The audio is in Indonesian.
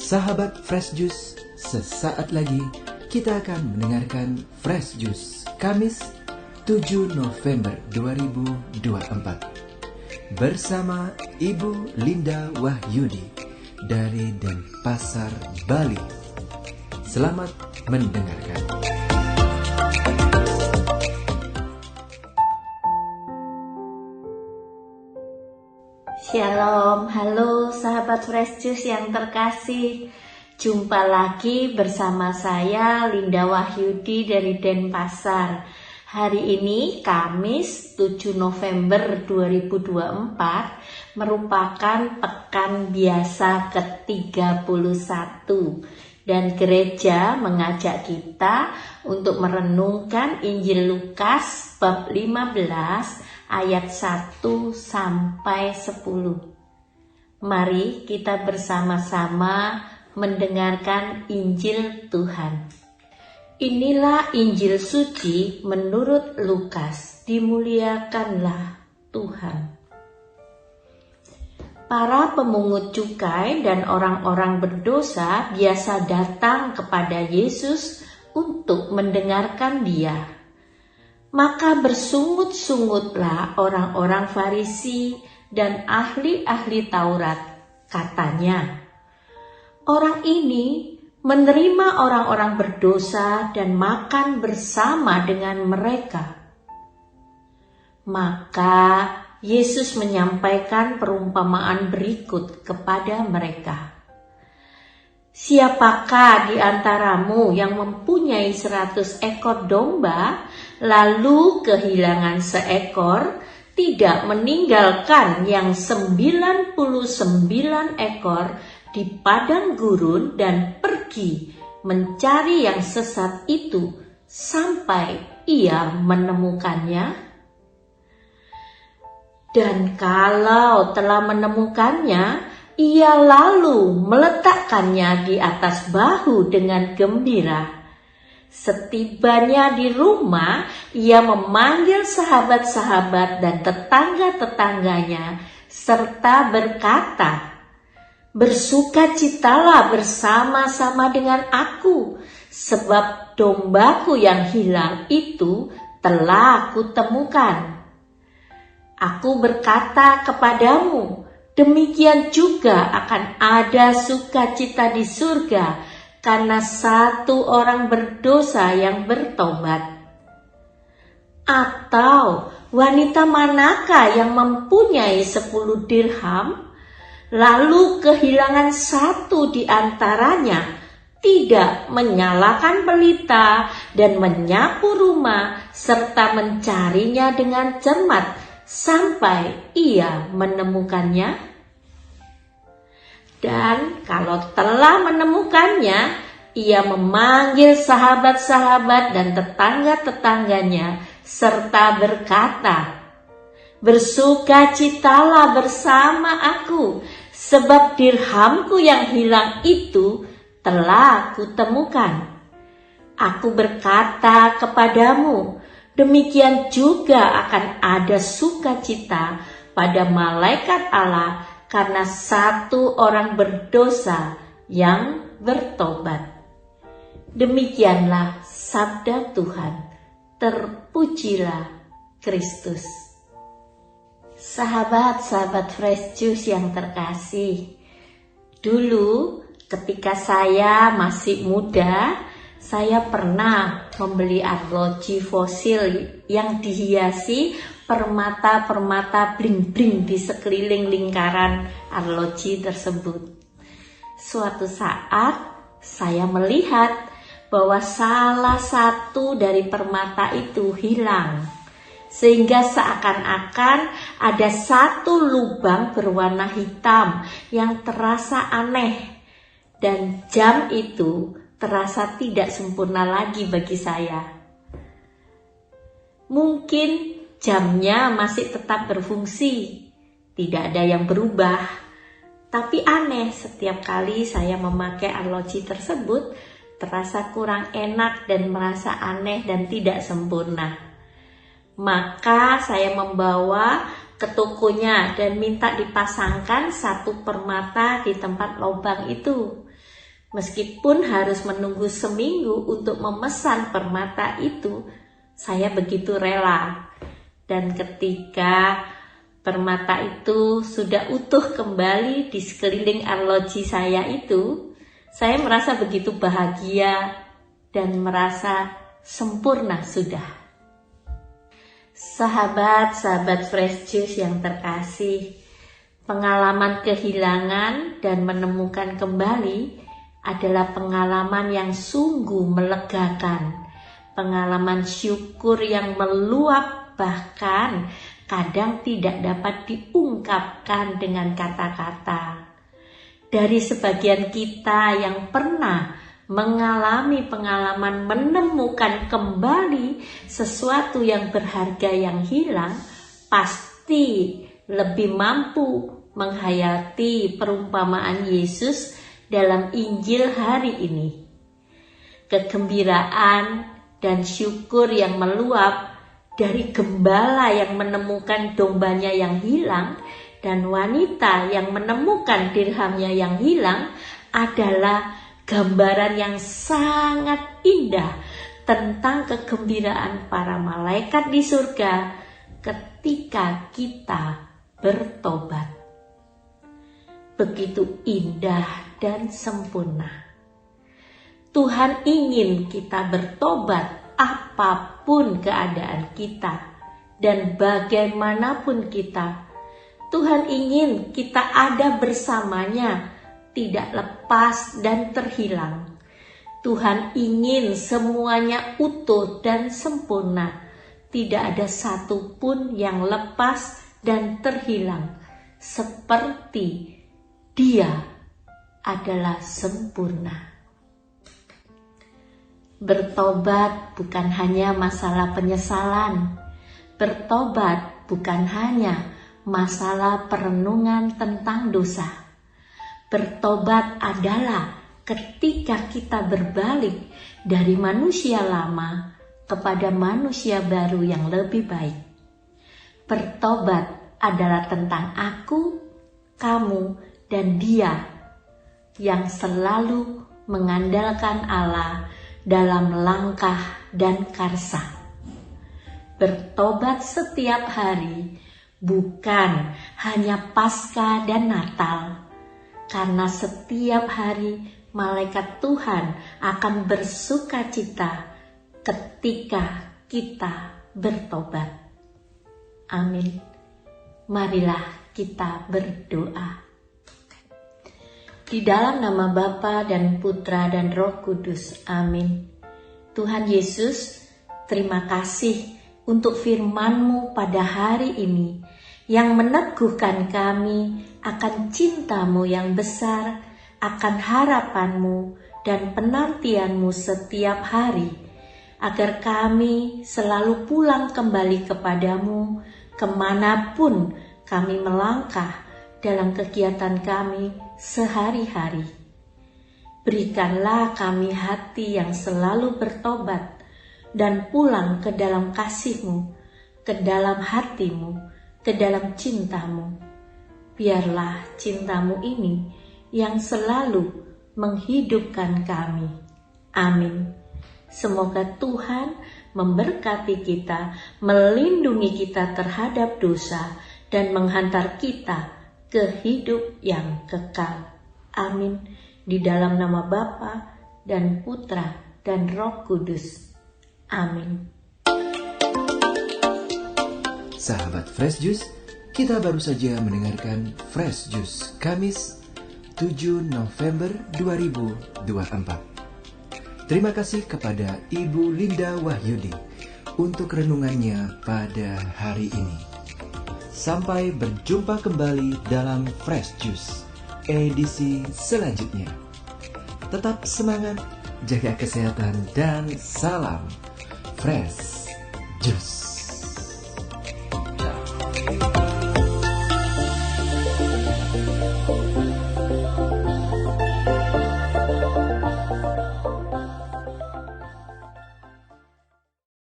Sahabat Fresh Juice, sesaat lagi kita akan mendengarkan Fresh Juice Kamis 7 November 2024 bersama Ibu Linda Wahyudi dari Denpasar, Bali. Selamat mendengarkan. Shalom, halo sahabat Fresh Juice yang terkasih. Jumpa lagi bersama saya Linda Wahyudi dari Denpasar. Hari ini Kamis 7 November 2024 merupakan pekan biasa ke-31 dan gereja mengajak kita untuk merenungkan Injil Lukas bab 15 ayat 1 sampai 10. Mari kita bersama-sama mendengarkan Injil Tuhan. Inilah Injil suci menurut Lukas. Dimuliakanlah Tuhan. Para pemungut cukai dan orang-orang berdosa biasa datang kepada Yesus untuk mendengarkan Dia. Maka bersungut-sungutlah orang-orang Farisi dan ahli-ahli Taurat, katanya, orang ini menerima orang-orang berdosa dan makan bersama dengan mereka. Maka Yesus menyampaikan perumpamaan berikut kepada mereka. Siapakah di antaramu yang mempunyai 100 ekor domba, lalu kehilangan seekor, tidak meninggalkan yang 99 ekor di padang gurun dan pergi mencari yang sesat itu sampai ia menemukannya? Dan kalau telah menemukannya, ia lalu meletakkannya di atas bahu dengan gembira. Setibanya di rumah, ia memanggil sahabat-sahabat dan tetangga-tetangganya, serta berkata, bersukacitalah bersama-sama dengan aku, sebab dombaku yang hilang itu telah kutemukan. Aku berkata kepadamu, demikian juga akan ada sukacita di surga karena satu orang berdosa yang bertobat. Atau wanita manakah yang mempunyai 10 dirham, lalu kehilangan satu di antaranya, tidak menyalakan pelita dan menyapu rumah serta mencarinya dengan cermat sampai ia menemukannya? Dan kalau telah menemukannya, ia memanggil sahabat-sahabat dan tetangga-tetangganya serta berkata, bersukacitalah bersama aku, sebab dirhamku yang hilang itu telah kutemukan. Aku berkata kepadamu, demikian juga akan ada sukacita pada malaikat Allah karena satu orang berdosa yang bertobat. Demikianlah sabda Tuhan. Terpujilah Kristus. Sahabat-sahabat Fresh Juice yang terkasih, dulu ketika saya masih muda, saya pernah membeli arloji fosil yang dihiasi permata-permata bling-bling di sekeliling lingkaran arloji tersebut. Suatu saat saya melihat bahwa salah satu dari permata itu hilang, sehingga seakan-akan ada satu lubang berwarna hitam yang terasa aneh, dan jam itu terasa tidak sempurna lagi bagi saya. Mungkin jamnya masih tetap berfungsi, tidak ada yang berubah. Tapi aneh, setiap kali saya memakai arloji tersebut, terasa kurang enak dan merasa aneh dan tidak sempurna. Maka saya membawa ke tokonya dan minta dipasangkan satu permata di tempat lubang itu. Meskipun harus menunggu seminggu untuk memesan permata itu, saya begitu rela. Dan ketika permata itu sudah utuh kembali di sekeliling arloji saya itu, saya merasa begitu bahagia dan merasa sempurna sudah. Sahabat-sahabat Fresh Juice yang terkasih, pengalaman kehilangan dan menemukan kembali adalah pengalaman yang sungguh melegakan, pengalaman syukur yang meluap, bahkan kadang tidak dapat diungkapkan dengan kata-kata. Dari sebagian kita yang pernah mengalami pengalaman menemukan kembali sesuatu yang berharga yang hilang, pasti lebih mampu menghayati perumpamaan Yesus dalam Injil hari ini. Kegembiraan dan syukur yang meluap dari gembala yang menemukan dombanya yang hilang dan wanita yang menemukan dirhamnya yang hilang adalah gambaran yang sangat indah tentang kegembiraan para malaikat di surga ketika kita bertobat. Begitu indah dan sempurna. Tuhan ingin kita bertobat apapun keadaan kita dan bagaimanapun kita. Tuhan ingin kita ada bersamanya, tidak lepas dan terhilang. Tuhan ingin semuanya utuh dan sempurna. Tidak ada satupun yang lepas dan terhilang. Seperti Dia adalah sempurna. Bertobat bukan hanya masalah penyesalan. Bertobat bukan hanya masalah perenungan tentang dosa. Bertobat adalah ketika kita berbalik dari manusia lama kepada manusia baru yang lebih baik. Bertobat adalah tentang aku, kamu, dan dia yang selalu mengandalkan Allah dalam langkah dan karsa. Bertobat setiap hari bukan hanya Paskah dan Natal, karena setiap hari malaikat Tuhan akan bersuka cita ketika kita bertobat. Amin. Marilah kita berdoa. Di dalam nama Bapa dan Putra dan Roh Kudus. Amin. Tuhan Yesus, terima kasih untuk firman-Mu pada hari ini yang meneguhkan kami akan cinta-Mu yang besar, akan harapan-Mu dan penantian-Mu setiap hari, agar kami selalu pulang kembali kepadamu kemanapun kami melangkah dalam kegiatan kami sehari-hari. Berikanlah kami hati yang selalu bertobat dan pulang ke dalam kasih-Mu, ke dalam hati-Mu, ke dalam cinta-Mu. Biarlah cinta-Mu ini yang selalu menghidupkan kami. Amin. Semoga Tuhan memberkati kita, melindungi kita terhadap dosa, dan menghantar kita ke hidup yang kekal. Amin. Di dalam nama Bapa dan Putra dan Roh Kudus. Amin. Sahabat Fresh Juice, kita baru saja mendengarkan Fresh Juice Kamis 7 November 2024. Terima kasih kepada Ibu Linda Wahyudi untuk renungannya pada hari ini. Sampai berjumpa kembali dalam Fresh Juice edisi selanjutnya. Tetap semangat, jaga kesehatan, dan salam Fresh Juice.